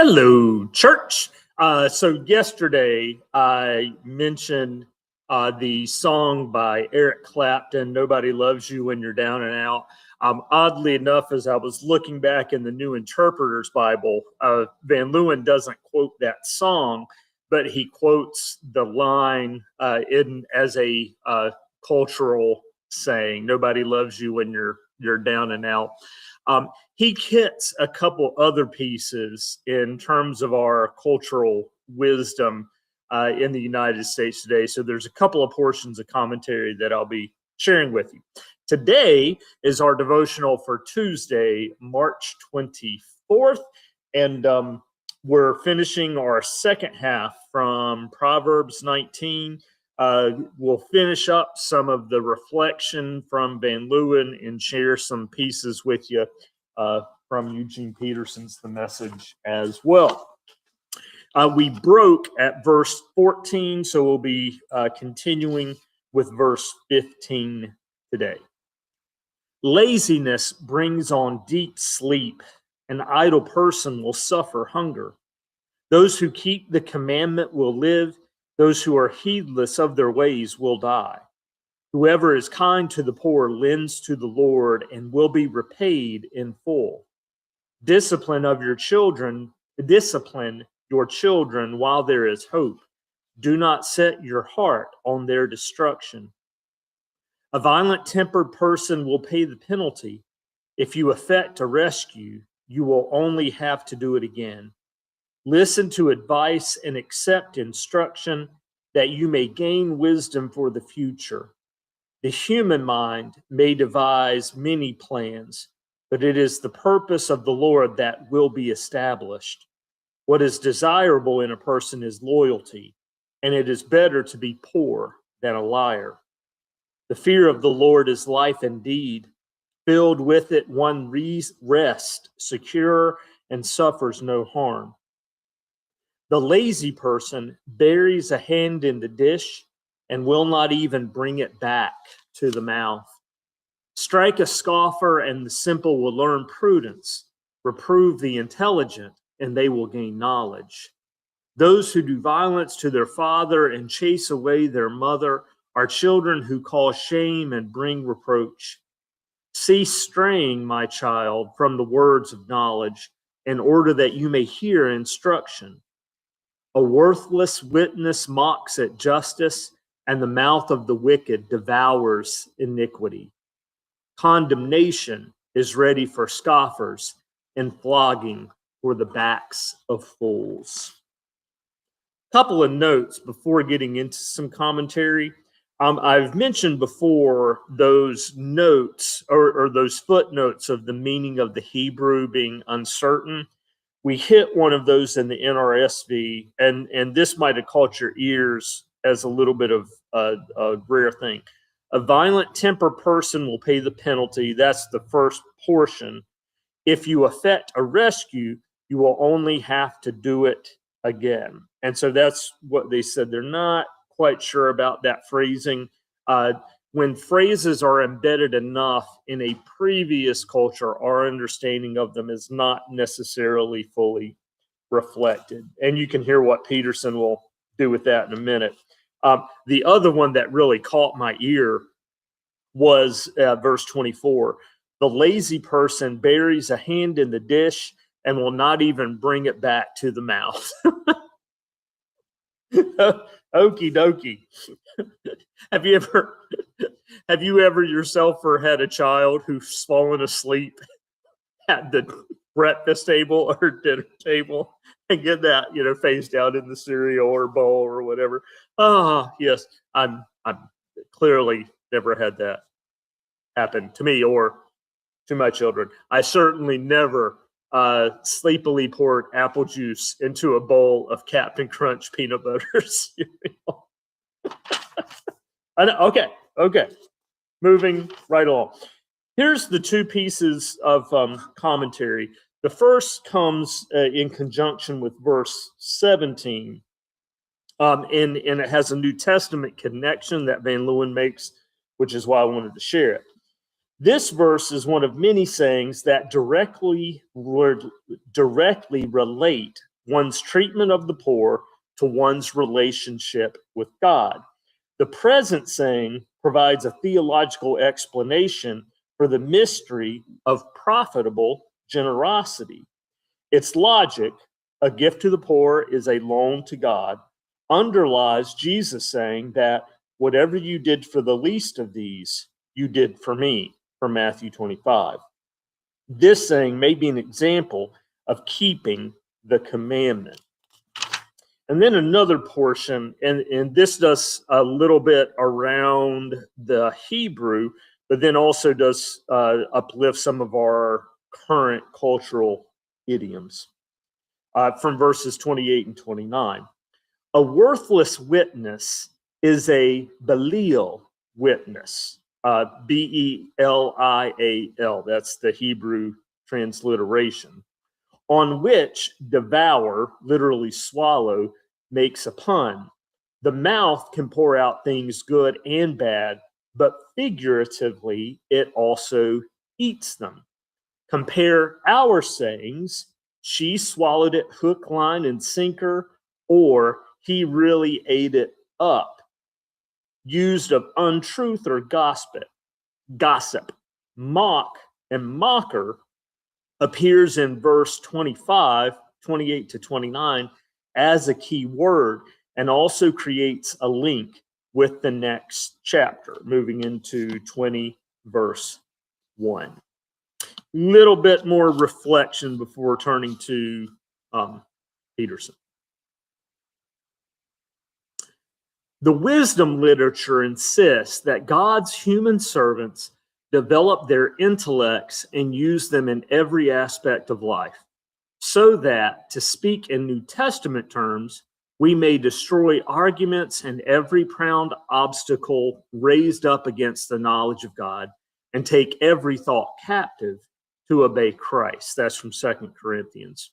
Hello, church. So yesterday I mentioned the song by Eric Clapton, "Nobody Loves You When You're Down and Out." Oddly enough, as I was looking back in the New Interpreter's Bible, Van Leeuwen doesn't quote that song, but he quotes the line as a cultural saying, "Nobody loves you when you're down and out." He hits a couple other pieces in terms of our cultural wisdom in the United States today. So there's a couple of portions of commentary that I'll be sharing with you. Today is our devotional for Tuesday, March 24th, and we're finishing our second half from Proverbs 19. We'll finish up some of the reflection from Van Leeuwen and share some pieces with you from Eugene Peterson's The Message as well. We broke at verse 14, so we'll be continuing with verse 15 today. Laziness brings on deep sleep. An idle person will suffer hunger. Those who keep the commandment will live. Those who are heedless of their ways will die. Whoever is kind to the poor lends to the Lord and will be repaid in full. Discipline your children while there is hope. Do not set your heart on their destruction. A violent-tempered person will pay the penalty. If you effect a rescue, you will only have to do it again. Listen to advice and accept instruction that you may gain wisdom for the future. The human mind may devise many plans, but it is the purpose of the Lord that will be established. What is desirable in a person is loyalty, and it is better to be poor than a liar. The fear of the Lord is life indeed. Filled with it, one rests secure and suffers no harm. The lazy person buries a hand in the dish and will not even bring it back to the mouth. Strike a scoffer, and the simple will learn prudence. Reprove the intelligent, and they will gain knowledge. Those who do violence to their father and chase away their mother are children who cause shame and bring reproach. Cease straying, my child, from the words of knowledge, in order that you may hear instruction. A worthless witness mocks at justice, and the mouth of the wicked devours iniquity. Condemnation is ready for scoffers, and flogging for the backs of fools. Couple of notes before getting into some commentary. I've mentioned before those notes or those footnotes of the meaning of the Hebrew being uncertain. We hit one of those in the NRSV, and this might have caught your ears as a little bit of a rare thing. A violent-tempered person will pay the penalty. That's the first portion. If you effect a rescue, you will only have to do it again. And so that's what they said. They're not quite sure about that phrasing. When phrases are embedded enough in a previous culture, our understanding of them is not necessarily fully reflected. And you can hear what Peterson will do with that in a minute. The other one that really caught my ear was verse 24. The lazy person buries a hand in the dish and will not even bring it back to the mouth. Okie dokie. Have you ever yourself or had a child who's fallen asleep at the breakfast table or dinner table and get that, face down in the cereal or bowl or whatever? Yes, I'm clearly never had that happen to me or to my children. I certainly never sleepily poured apple juice into a bowl of Captain Crunch peanut butter cereal. Okay. Moving right along. Here's the two pieces of commentary. The first comes in conjunction with verse 17. And it has a New Testament connection that Van Leeuwen makes, which is why I wanted to share it. This verse is one of many sayings that directly relate one's treatment of the poor to one's relationship with God. The present saying provides a theological explanation for the mystery of profitable generosity. Its logic, a gift to the poor is a loan to God, underlies Jesus saying that whatever you did for the least of these, you did for me, from Matthew 25. This saying may be an example of keeping the commandment. And then another portion, and this does a little bit around the Hebrew, but then also does uplift some of our current cultural idioms from verses 28 and 29. A worthless witness is a Belial witness, Belial. That's the Hebrew transliteration, on which devour, literally swallow, makes a pun. The mouth can pour out things good and bad, but figuratively, it also eats them. Compare our sayings, she swallowed it hook, line, and sinker, or he really ate it up, used of untruth or gossip. Mock and mocker appears in verse 25, 28 to 29 as a key word, and also creates a link with the next chapter, moving into 20, verse 1. Little bit more reflection before turning to Peterson. The wisdom literature insists that God's human servants develop their intellects and use them in every aspect of life, so that, to speak in New Testament terms, we may destroy arguments and every proud obstacle raised up against the knowledge of God, and take every thought captive to obey Christ. That's from 2 Corinthians.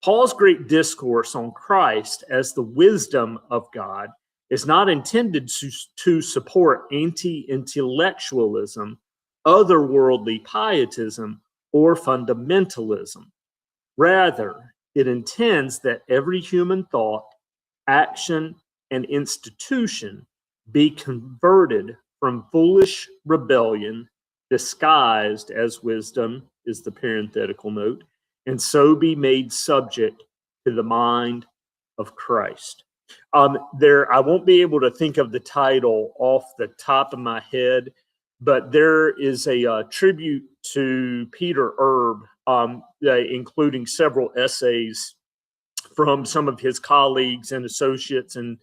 Paul's great discourse on Christ as the wisdom of God is not intended to support anti-intellectualism, otherworldly pietism, or fundamentalism. Rather, it intends that every human thought, action, and institution be converted from foolish rebellion, disguised as wisdom, is the parenthetical note, and so be made subject to the mind of Christ. I won't be able to think of the title off the top of my head, but there is a tribute to Peter Erb, including several essays from some of his colleagues and associates and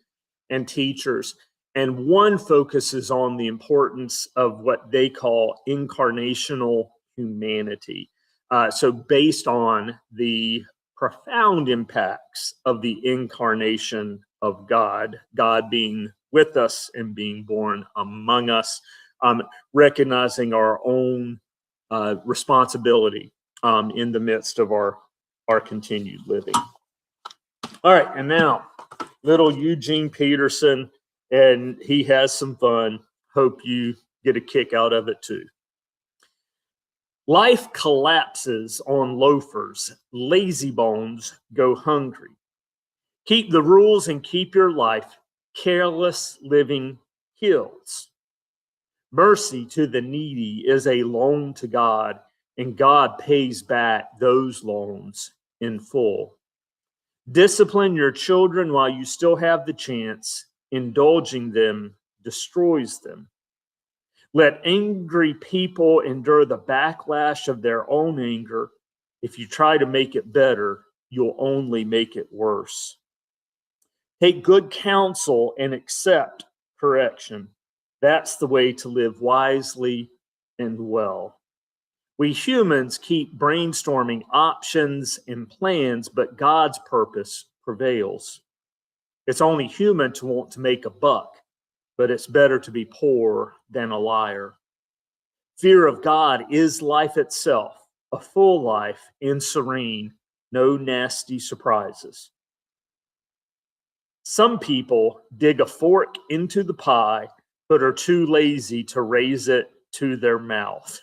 teachers. And one focuses on the importance of what they call incarnational humanity. So based on the profound impacts of the incarnation of God, God being with us and being born among us, recognizing our own responsibility in the midst of our continued living. All right, and now little Eugene Peterson, and he has some fun. Hope you get a kick out of it too. Life collapses on loafers. Lazy bones go hungry. Keep the rules and keep your life. Careless living kills. Mercy to the needy is a loan to God, and God pays back those loans in full. Discipline your children while you still have the chance. Indulging them destroys them. Let angry people endure the backlash of their own anger. If you try to make it better, you'll only make it worse. Take good counsel and accept correction. That's the way to live wisely and well. We humans keep brainstorming options and plans, but God's purpose prevails. It's only human to want to make a buck, but it's better to be poor than a liar. Fear of God is life itself, a full life and serene, no nasty surprises. Some people dig a fork into the pie, but are too lazy to raise it to their mouth.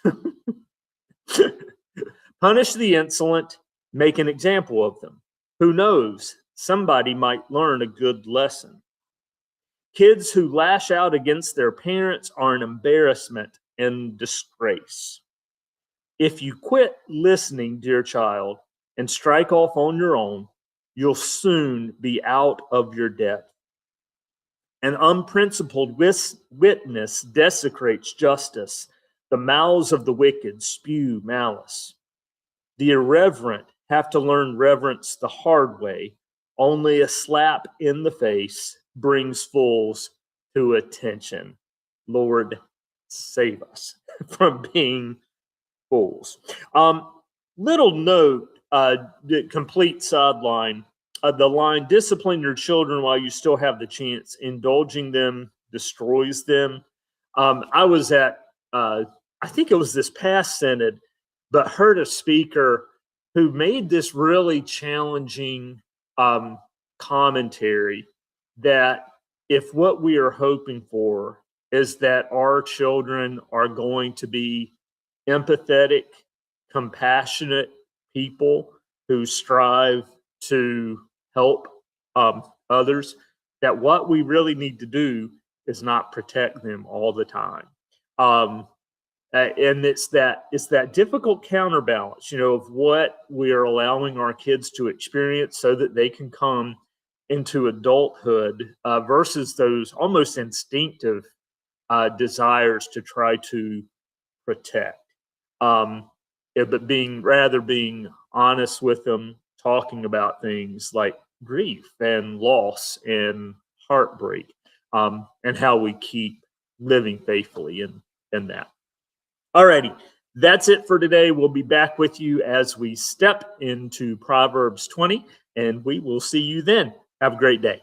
Punish the insolent, make an example of them. Who knows? Somebody might learn a good lesson. Kids who lash out against their parents are an embarrassment and disgrace. If you quit listening, dear child, and strike off on your own, you'll soon be out of your depth. An unprincipled witness desecrates justice. The mouths of the wicked spew malice. The irreverent have to learn reverence the hard way. Only a slap in the face brings fools to attention. Lord, save us from being fools. Little note, the complete sideline. The line, discipline your children while you still have the chance. Indulging them destroys them. I was at, I think it was this past synod, but heard a speaker who made this really challenging commentary that if what we are hoping for is that our children are going to be empathetic, compassionate people who strive to help others, that what we really need to do is not protect them all the time. And it's that difficult counterbalance, of what we are allowing our kids to experience so that they can come into adulthood versus those almost instinctive desires to try to protect. But being honest with them, talking about things like grief and loss and heartbreak, and how we keep living faithfully in that. Alrighty, that's it for today. We'll be back with you as we step into Proverbs 20, and we will see you then. Have a great day.